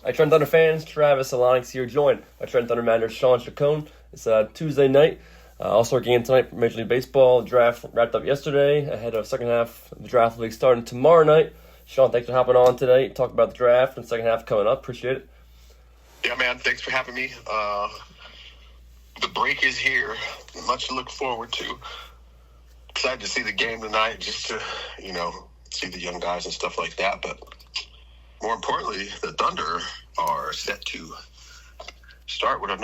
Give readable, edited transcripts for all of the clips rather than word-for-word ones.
Hi, Trenton Thunder fans. Travis Alonix here, joined by Trenton Thunder manager Shawn Chacon. It's Tuesday night. All-Star game tonight for Major League Baseball. Draft wrapped up yesterday ahead of second half of the draft league starting tomorrow night. Shawn, thanks for hopping on today. Talk about the draft and second half coming up. Appreciate it. Yeah, man. Thanks for having me. The break is here. Much to look forward to. Excited to see the game tonight, just to, see the young guys and stuff like that. But more importantly, the Thunder are set to start with an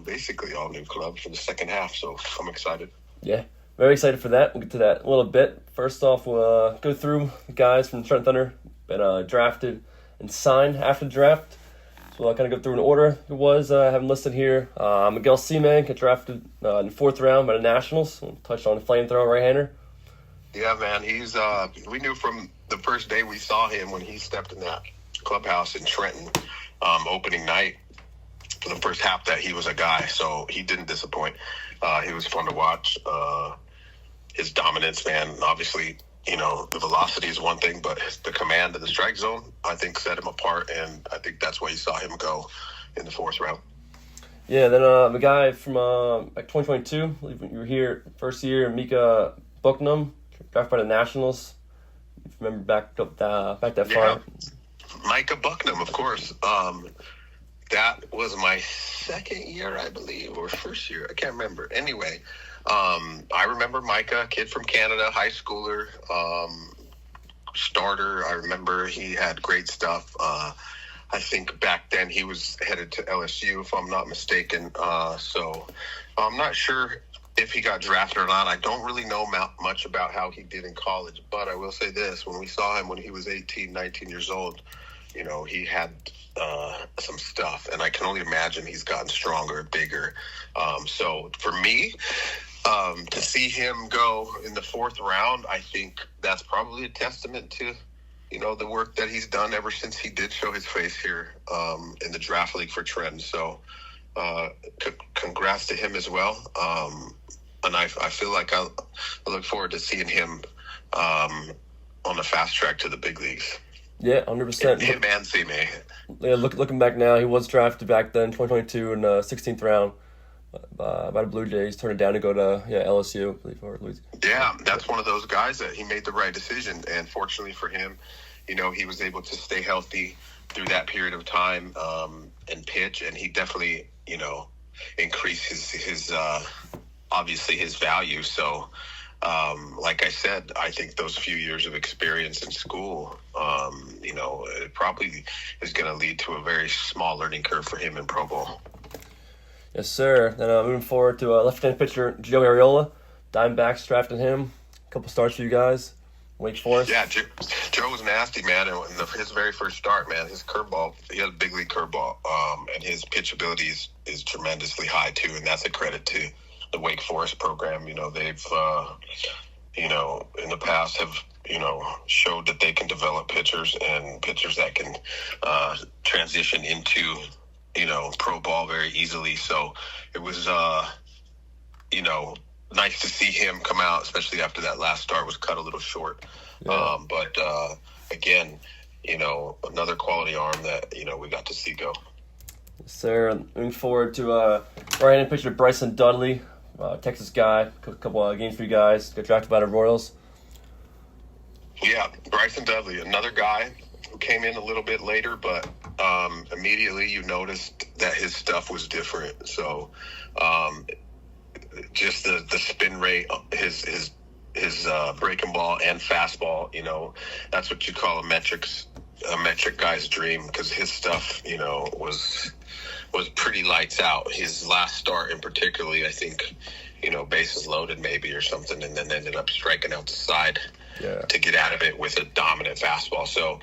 basically all-new club for the second half. So I'm excited. Yeah, very excited for that. We'll get to that in a little bit. First off, we'll go through the guys from Trenton Thunder been drafted and signed after the draft. So I'll kind of go through in order. It was, I have him listed here. Miguel Seaman got drafted in the fourth round by the Nationals. We'll touch on the flamethrower right-hander. Yeah, man. He's we knew from the first day we saw him when he stepped in that clubhouse in Trenton opening night for the first half that he was a guy. So he didn't disappoint. He was fun to watch. His dominance, man, obviously, the velocity is one thing, but the command of the strike zone, I think, set him apart, and I think that's why you saw him go in the fourth round. Yeah, then the guy from 2022, you were here first year, Mika Bucknam, drafted by the Nationals. If you remember back that far. Micah Bucknam, of course. That was my second year, I believe, or first year. I can't remember. Anyway, I remember Micah, kid from Canada, high schooler, starter. I remember he had great stuff. I think back then he was headed to LSU, if I'm not mistaken. So I'm not sure if he got drafted or not. I don't really know much about how he did in college, but I will say this. When we saw him when he was 18, 19 years old, he had some stuff, and I can only imagine he's gotten stronger, bigger. So for me, to see him go in the fourth round, I think that's probably a testament to, the work that he's done ever since he did show his face here in the draft league for Trenton. So congrats to him as well. And I feel like I look forward to seeing him on the fast track to the big leagues. Yeah, 100%. Him and C-May. Yeah, looking back now, he was drafted back then, 2022, in the 16th round by the Blue Jays. Turned it down to go to LSU, I believe, or Louisiana. Yeah, that's one of those guys that he made the right decision. And fortunately for him, he was able to stay healthy through that period of time and pitch. And he definitely, increased his obviously his value. So, like I said, I think those few years of experience in school, it probably is going to lead to a very small learning curve for him in Pro Bowl. Yes, sir. Then moving forward to left-handed pitcher Joe Arriola. Diamondbacks drafted him. A couple starts for you guys. Wake Forest. Yeah, Joe was nasty, man. And his very first start, man, his curveball, he had a big league curveball, and his pitch ability is tremendously high, too, and that's a credit to the Wake Forest program. They've, in the past have, showed that they can develop pitchers and pitchers that can transition into, pro ball very easily. So it was, nice to see him come out, especially after that last start was cut a little short. Yeah. But again, another quality arm that, we got to see go. Yes, sir. Moving forward to right-handed pitcher Bryson Dudley. Texas guy, a couple games for you guys. Got drafted by the Royals. Yeah, Bryson Dudley, another guy who came in a little bit later, but immediately you noticed that his stuff was different. So just the spin rate, his breaking ball and fastball, that's what you call a metric guy's dream, because his stuff, was pretty lights out. His last start in particularly, I think, bases loaded maybe or something, and then ended up striking out the side to get out of it with a dominant fastball. So,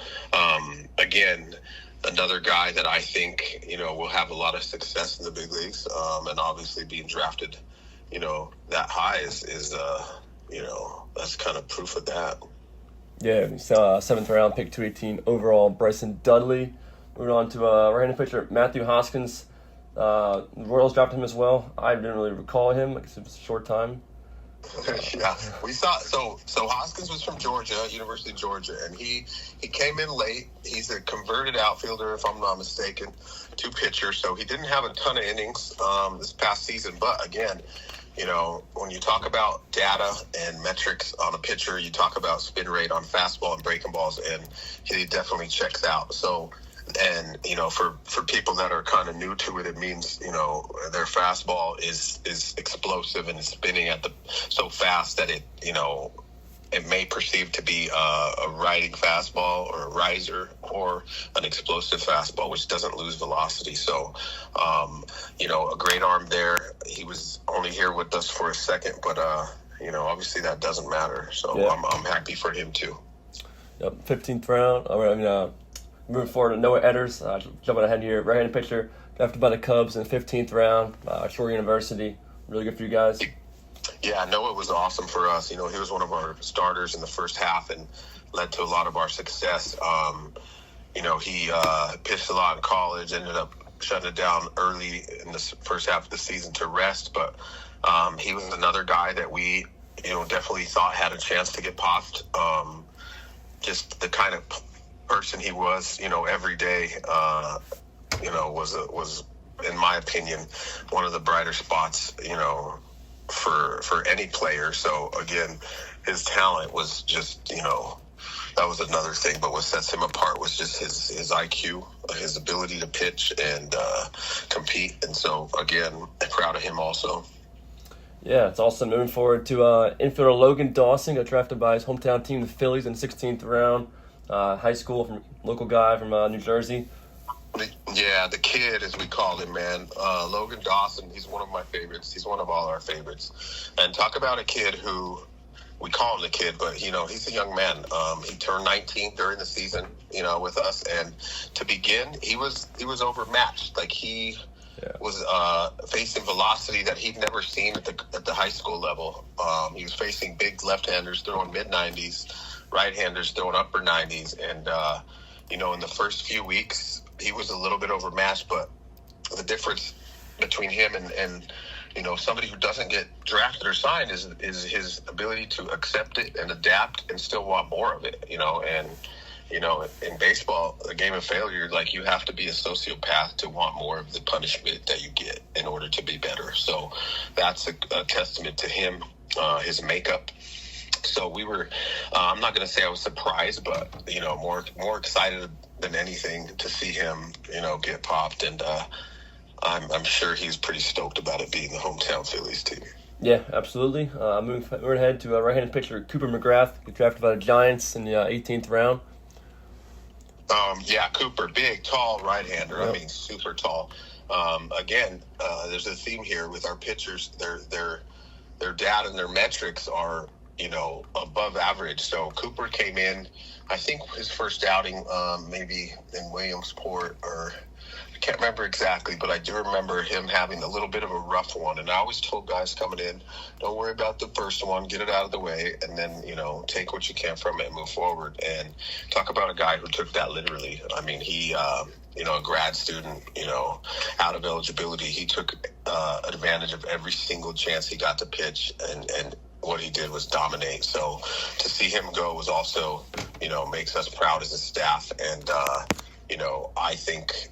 again, another guy that I think, will have a lot of success in the big leagues, and obviously being drafted, that high is that's kind of proof of that. Yeah, so, seventh round, pick 218 overall, Bryson Dudley. Moving on to right-handed pitcher Matthew Hoskins. The Royals drafted him as well. I didn't really recall him. I guess it was a short time. Yeah, we saw. So Hoskins was from Georgia, University of Georgia, and he came in late. He's a converted outfielder, if I'm not mistaken, to pitcher. So he didn't have a ton of innings this past season. But again, when you talk about data and metrics on a pitcher, you talk about spin rate on fastball and breaking balls, and he definitely checks out. So. And, for people that are kind of new to it, it means, their fastball is explosive and is spinning so fast that it may perceive to be a riding fastball or a riser or an explosive fastball, which doesn't lose velocity. So, a great arm there. He was only here with us for a second, but, obviously that doesn't matter. So yeah. I'm happy for him too. Yep, 15th round. Moving forward to Noah Edders, jumping ahead here, right-handed pitcher, drafted by the Cubs in the 15th round, Shore University. Really good for you guys. Yeah, Noah was awesome for us. He was one of our starters in the first half and led to a lot of our success. He pitched a lot in college, ended up shutting it down early in the first half of the season to rest. But he was another guy that we, definitely thought had a chance to get popped. Just the kind of person he was, every day, was in my opinion one of the brighter spots, for any player. So again, his talent was just, that was another thing. But what sets him apart was just his IQ, his ability to pitch and compete. And so again, I'm proud of him also. Yeah, it's awesome. Moving forward to infielder Logan Dawson, got drafted by his hometown team, the Phillies, in the 16th round. High school, local guy from New Jersey. Yeah, the kid, as we call him, man. Logan Dawson, he's one of my favorites. He's one of all our favorites. And talk about a kid who, we call him the kid, but, he's a young man. He turned 19 during the season, with us. And to begin, he was overmatched. Like, he was facing velocity that he'd never seen at the high school level. He was facing big left-handers throwing mid-90s. Right-handers throwing upper 90s. And, in the first few weeks, he was a little bit overmatched. But the difference between him and somebody who doesn't get drafted or signed is his ability to accept it and adapt and still want more of it, And, in baseball, the game of failure, like, you have to be a sociopath to want more of the punishment that you get in order to be better. So that's a testament to him, his makeup. So we were, I'm not going to say I was surprised, but, more excited than anything to see him, get popped. And I'm sure he's pretty stoked about it being the hometown Phillies team. Yeah, absolutely. Moving ahead to right-handed pitcher Cooper McGrath, get drafted by the Giants in the 18th round. Cooper, big, tall right-hander. Yep. I mean, super tall. Again, there's a theme here with our pitchers. Their data and their metrics are, above average. So Cooper came in, I think his first outing, maybe in Williamsport, or I can't remember exactly, but I do remember him having a little bit of a rough one. And I always told guys coming in, don't worry about the first one, get it out of the way, and then, take what you can from it and move forward. And talk about a guy who took that literally. I mean, he, a grad student, out of eligibility, he took advantage of every single chance he got to pitch, and what he did was dominate. So to see him go was also, makes us proud as a staff. And, I think,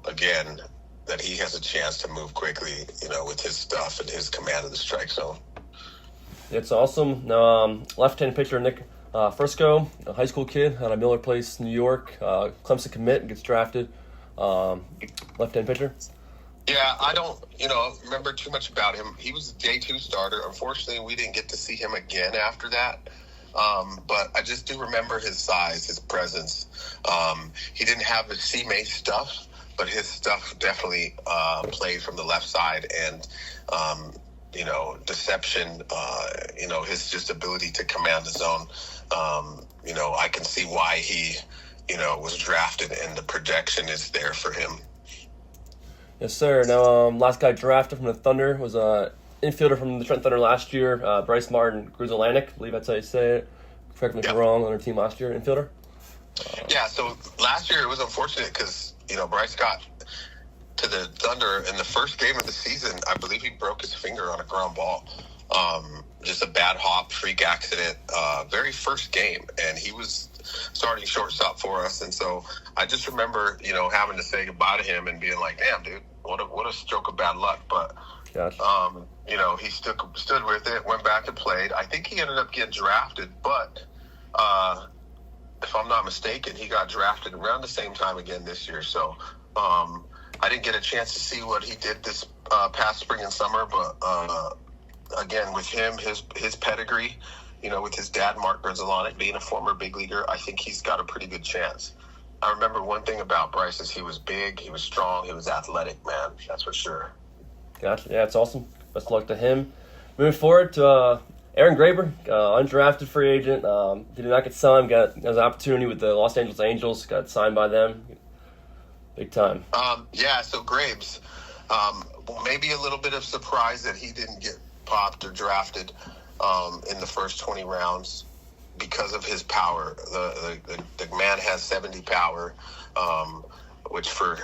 again, that he has a chance to move quickly, with his stuff and his command of the strike zone. It's awesome. Left-handed pitcher Nick Frisco, a high school kid out of Miller Place, New York, Clemson commit, gets drafted. Left-handed pitcher. Yeah, I don't, remember too much about him. He was a day 2 starter. Unfortunately, we didn't get to see him again after that. But I just do remember his size, his presence. He didn't have the C-May stuff, but his stuff definitely played from the left side. And, deception, his just ability to command the zone. I can see why he, was drafted, and the projection is there for him. Yes, sir. Now, last guy drafted from the Thunder was infielder from the Trenton Thunder last year, Bryce Martin, Gruzellanik, I believe that's how you say it. Correct me if I'm wrong, on our team last year, infielder. So last year it was unfortunate because, Bryce got to the Thunder in the first game of the season. I believe he broke his finger on a ground ball. just a bad hop, freak accident, very first game, and he was starting shortstop for us. And so I just remember, having to say goodbye to him and being like, "Damn, dude, what a stroke of bad luck." But Gotcha. he stood with it, went back and played. I think he ended up getting drafted, but if I'm not mistaken, he got drafted around the same time again this year. So I didn't get a chance to see what he did this past spring and summer, but again, with him, his pedigree, with his dad, Mark Berzelonic, being a former big leaguer, I think he's got a pretty good chance. I remember one thing about Bryce is he was big, he was strong, he was athletic, man. That's for sure. Gotcha. Yeah, it's awesome. Best of luck to him. Moving forward to Aaron Graber, undrafted free agent. Did not get signed. Got an opportunity with the Los Angeles Angels. Got signed by them. Big time. So Graves, maybe a little bit of surprise that he didn't get popped or drafted in the first 20 rounds because of his power. The man has 70 power, which for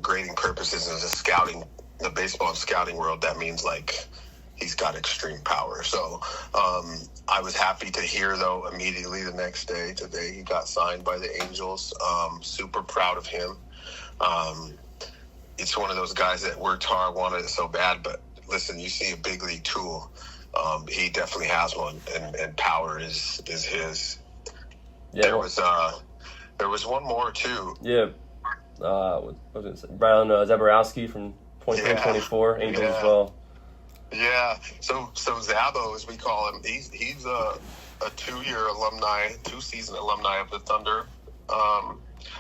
grading purposes is the baseball scouting world, that means like he's got extreme power. So I was happy to hear, though, immediately the next day, today, he got signed by the Angels. Super proud of him. It's one of those guys that worked hard, wanted it so bad, but listen, you see a big league tool. He definitely has one, and power is his. Yeah. There was one more too. Yeah. What was it? Brown Zaborowski from 2024, Angels as well. Yeah. So Zabo, as we call him, he's a 2-season alumni of the Thunder. A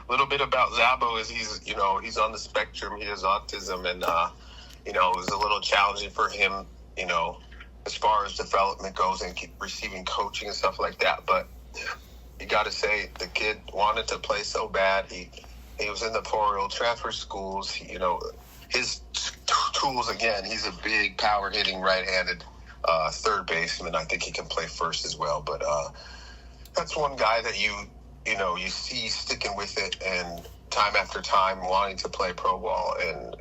little bit about Zabo is he's on the spectrum. He has autism, and it was a little challenging for him, as far as development goes and receiving coaching and stuff like that. But you got to say, the kid wanted to play so bad. He was in the portal, transfer schools. His tools, again, he's a big power hitting right-handed third baseman. I think he can play first as well. But that's one guy that you see sticking with it and time after time wanting to play pro ball and,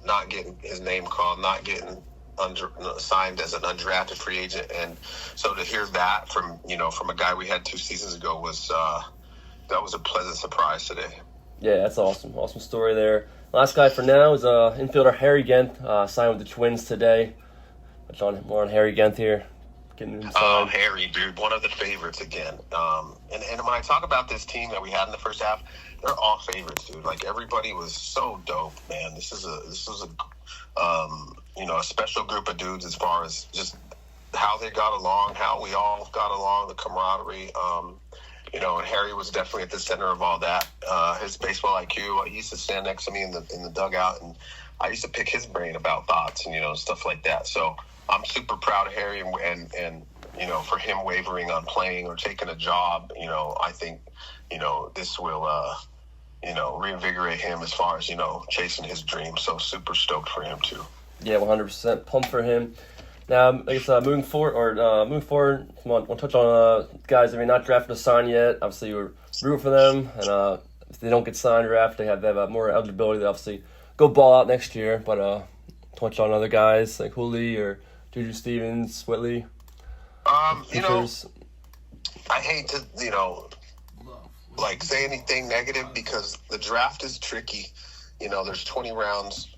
not getting his name called, not getting signed as an undrafted free agent. And so to hear that from a guy we had 2 seasons ago that was a pleasant surprise today. Yeah, that's awesome. Awesome story there. Last guy for now is infielder Harry Genth, signed with the Twins today. More on Harry Genth here. Getting him signed. Oh, Harry, dude, one of the favorites again. And when I talk about this team that we had in the first half, they're all favorites, dude. Like, everybody was so dope, man. This was a special group of dudes as far as just how they got along, how we all got along, the camaraderie. And Harry was definitely at the center of all that. His baseball IQ, he used to stand next to me in the dugout, and I used to pick his brain about thoughts and, stuff like that. So I'm super proud of Harry and for him wavering on playing or taking a job, I think, this will, reinvigorate him as far as, chasing his dream. So super stoked for him too. Yeah, 100% pumped for him. Now, I guess moving forward, come on, we'll touch on guys that are not drafted or signed yet. Obviously, you were rooting for them, and if they don't get signed or drafted, they have more eligibility to obviously go ball out next year. But touch on other guys like Hooley or Juju Stevens, Whitley. I hate to, say anything negative because the draft is tricky. There's 20 rounds,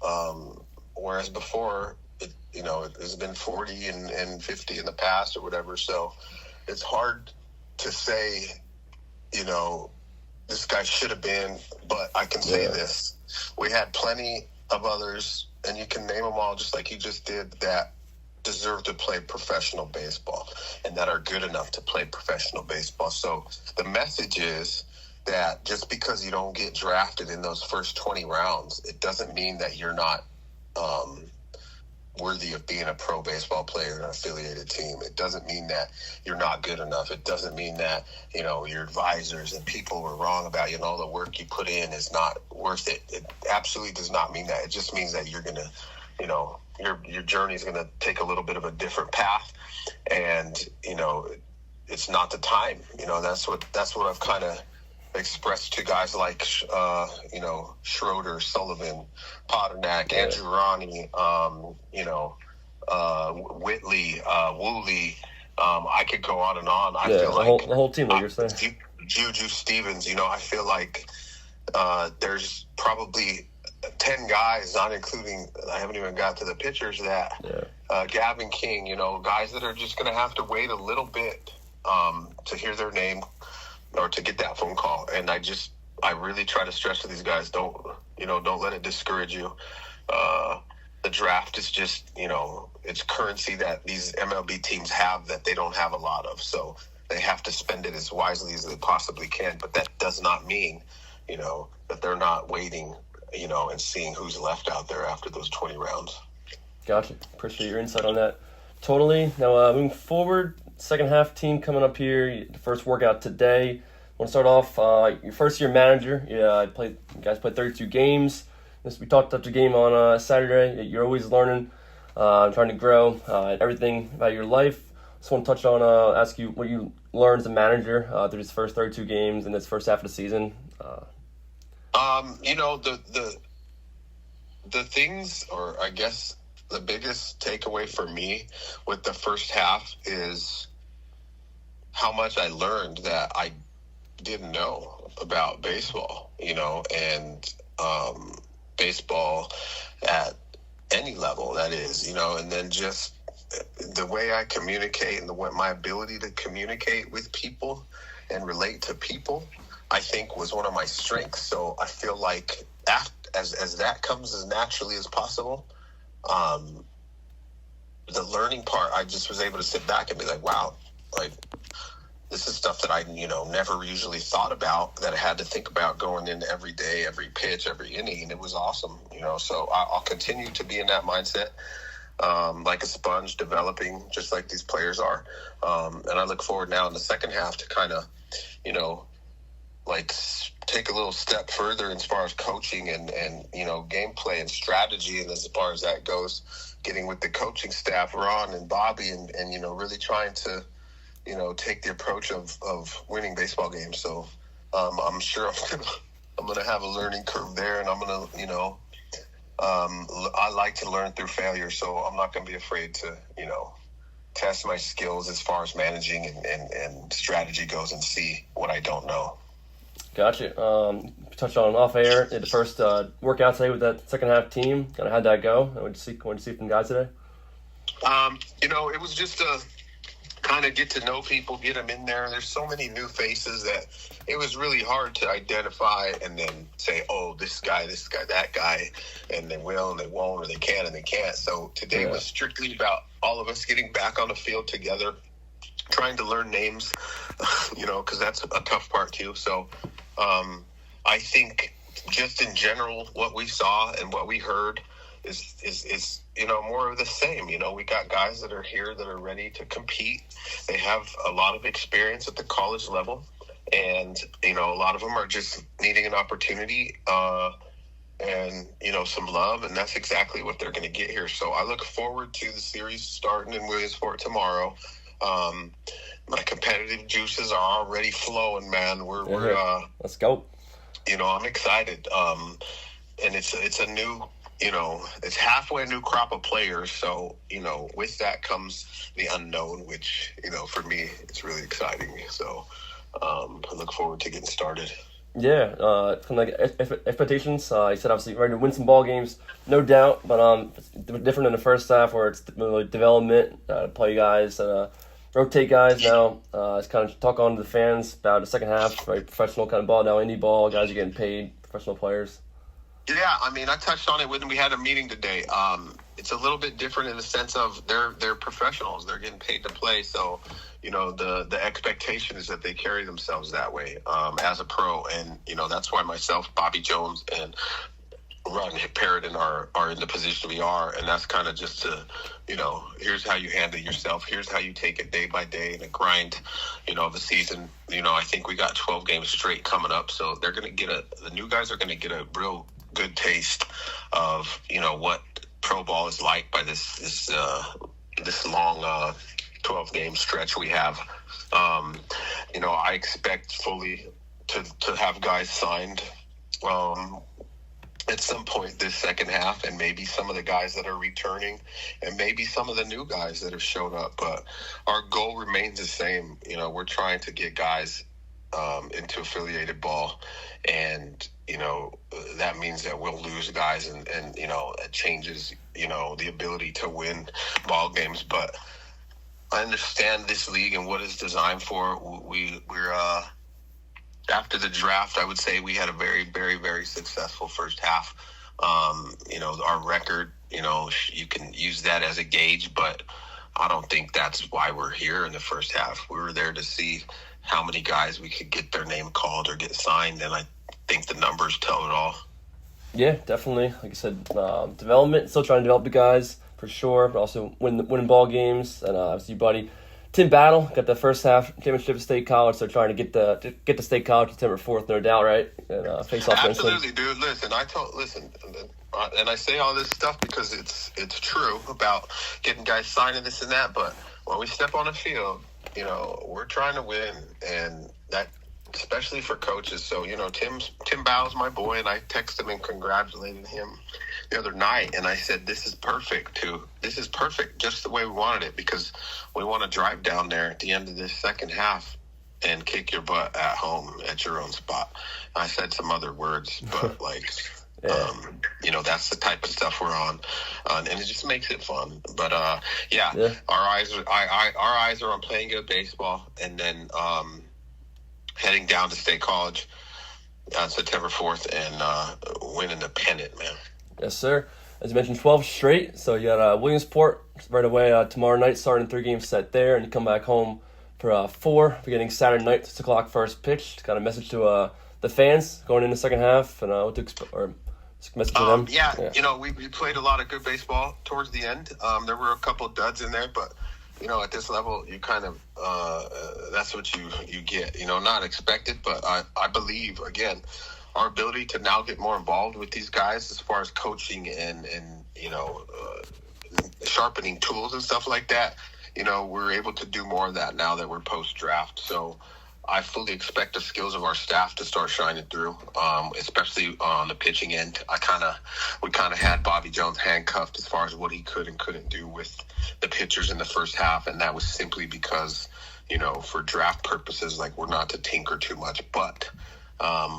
whereas before, there's been 40 and 50 in the past or whatever. So it's hard to say, this guy should have been, but I can say this. We had plenty of others, and you can name them all just like you just did, that deserve to play professional baseball and that are good enough to play professional baseball. So the message is that just because you don't get drafted in those first 20 rounds, it doesn't mean that you're not worthy of being a pro baseball player in an affiliated team. It doesn't mean that you're not good enough. It doesn't mean that, your advisors and people were wrong about you and all the work you put in is not worth it. It absolutely does not mean that. It just means that you're going to, your journey is going to take a little bit of a different path. And, it's not the time. That's what I've kind of expressed to guys like, Schroeder, Sullivan, Paternak, Andrew Ronnie, Whitley, Woolley. I could go on and on. I Yeah, feel the whole team, like you're saying. Juju Stevens, I feel like there's probably 10 guys, not including, I haven't even got to the pitchers, that Gavin King, guys that are just going to have to wait a little bit to hear their name or to get that phone call. And I really try to stress to these guys, don't let it discourage you. The draft is just, it's currency that these MLB teams have that they don't have a lot of. So they have to spend it as wisely as they possibly can. But that does not mean, that they're not waiting, and seeing who's left out there after those 20 rounds. Gotcha. Appreciate your insight on that. Totally. Now, moving forward, second half team coming up here. The first workout today. Want to start off your first year manager. You guys played 32 games. We talked after the game on Saturday. You're always learning, trying to grow, everything about your life. Just want to touch on, ask you what you learned as a manager through his first 32 games in this first half of the season. The things, or I guess the biggest takeaway for me with the first half is how much I learned that I didn't know about baseball, and baseball at any level, that is, and then just the way I communicate and my ability to communicate with people and relate to people, I think was one of my strengths. So I feel like as that comes as naturally as possible, the learning part, I just was able to sit back and be like, wow, like this is stuff that I, never usually thought about, that I had to think about going into every day, every pitch, every inning. And it was awesome, so I'll continue to be in that mindset, like a sponge, developing just like these players are. And I look forward now in the second half to kind of, take a little step further as far as coaching and gameplay and strategy. And as far as that goes, getting with the coaching staff, Ron and Bobby, and really trying to, take the approach of winning baseball games. So I'm sure I'm gonna have a learning curve there, and I'm gonna, I like to learn through failure, so I'm not gonna be afraid to, test my skills as far as managing and strategy goes and see what I don't know. Gotcha. Touched on off air. The first workout today with that second half team. Kind of how'd that go? What did you see from guys today? It was just a kind of get to know people, get them in there. There's so many new faces that it was really hard to identify and then say, oh, this guy, that guy, and they will and they won't, or they can and they can't. So today was strictly about all of us getting back on the field together, trying to learn names, because that's a tough part too. So I think just in general, what we saw and what we heard is more of the same. We got guys that are here that are ready to compete. They have a lot of experience at the college level, and a lot of them are just needing an opportunity and some love, and that's exactly what they're going to get here. So I look forward to the series starting in Williamsport tomorrow. My competitive juices are already flowing, man. We're let's go. I'm excited. And it's a new, it's halfway a new crop of players. So, with that comes the unknown, which, for me, it's really exciting. So, I look forward to getting started. Yeah, kind of like expectations. You said obviously ready to win some ball games, no doubt. But it's different in the first half where it's really development, play guys, rotate guys. Now it's kind of talk on to the fans about the second half, right? Professional kind of ball, now indie ball. Guys are getting paid, professional players. Yeah, I touched on it when we had a meeting today. It's a little bit different in the sense of they're professionals. They're getting paid to play. So, the expectation is that they carry themselves that way as a pro. And, that's why myself, Bobby Jones, and Ron Perriton are in the position we are. And that's kind of just to, here's how you handle yourself. Here's how you take it day by day in a grind, of a season. I think we got 12 games straight coming up. So they're going to the new guys are going to get a real good taste of, what pro ball is like by this long 12-game stretch we have. I expect fully to have guys signed at some point this second half, and maybe some of the guys that are returning, and maybe some of the new guys that have showed up. But our goal remains the same. We're trying to get guys into affiliated ball, and that means that we'll lose guys, and it changes the ability to win ball games. But I understand this league and what it's designed for. We're after the draft, I would say we had a very, very, very successful first half. Our record, you can use that as a gauge, but I don't think that's why we're here in the first half. We were there to see how many guys we could get their name called or get signed, and I think the numbers tell it all. Yeah, definitely. Like I said, development, still trying to develop the guys for sure, but also winning ball games. And obviously, buddy, Tim Battle got the first half championship at State College, so trying to get the State College September 4th, no doubt, right? And face off. Absolutely, dude. Listen, and I say all this stuff because it's true about getting guys signed and this and that. But when we step on the field, we're trying to win, and that, especially for coaches. So Tim Battle's my boy, and I texted him and congratulated him the other night, and I said, this is perfect too. This is perfect, just the way we wanted it, because we want to drive down there at the end of this second half and kick your butt at home at your own spot. I said some other words, but that's the type of stuff we're on, and it just makes it fun. But our eyes are on playing good baseball, and then heading down to State College on September 4th and winning the pennant, man. Yes, sir. As you mentioned, 12 straight. So you got Williamsport right away tomorrow night, starting 3-game set there, and you come back home for 4, beginning Saturday night, 6 o'clock first pitch. Got a message to the fans going into the second half, and what to expect, or message to them. We played a lot of good baseball towards the end. There were a couple of duds in there, but at this level, you kind of that's what you get. Not expected, but I believe, again, our ability to now get more involved with these guys as far as coaching and sharpening tools and stuff like that. We're able to do more of that now that we're post-draft. So I fully expect the skills of our staff to start shining through, especially on the pitching end. We kind of had Bobby Jones handcuffed as far as what he could and couldn't do with the pitchers in the first half, and that was simply because, for draft purposes, we're not to tinker too much. But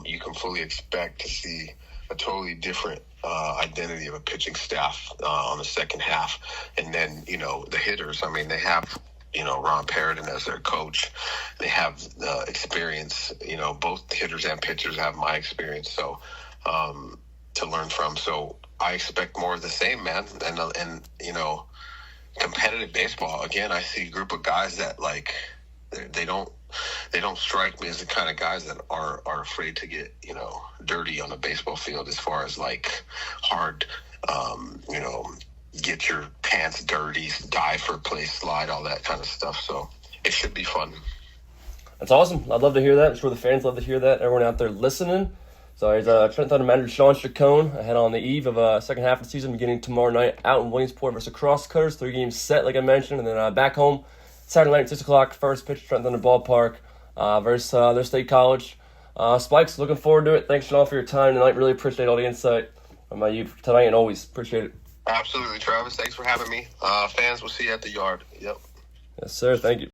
you can fully expect to see a totally different identity of a pitching staff on the second half. And then, the hitters, they have, Ron Perriton as their coach. They have the experience, both hitters and pitchers have my experience. So to learn from. So I expect more of the same, man. And competitive baseball, again, I see a group of guys that they don't strike me as the kind of guys that are afraid to get, dirty on a baseball field as far as hard, get your pants dirty, dive for a play, slide, all that kind of stuff. So it should be fun. That's awesome. I'd love to hear that. I'm sure the fans love to hear that. Everyone out there listening. So here's Trenton Thunder manager Shawn Chacon ahead on the eve of second half of the season, beginning tomorrow night out in Williamsport versus Crosscutters. 3-game set, like I mentioned, and then back home Saturday night, 6 o'clock, first pitch, Trenton Thunder Ballpark versus their State College. Spikes, looking forward to it. Thanks, Shawn, for your time tonight. Really appreciate all the insight from you tonight and always. Appreciate it. Absolutely, Travis. Thanks for having me. Fans, we'll see you at the yard. Yep. Yes, sir. Thank you.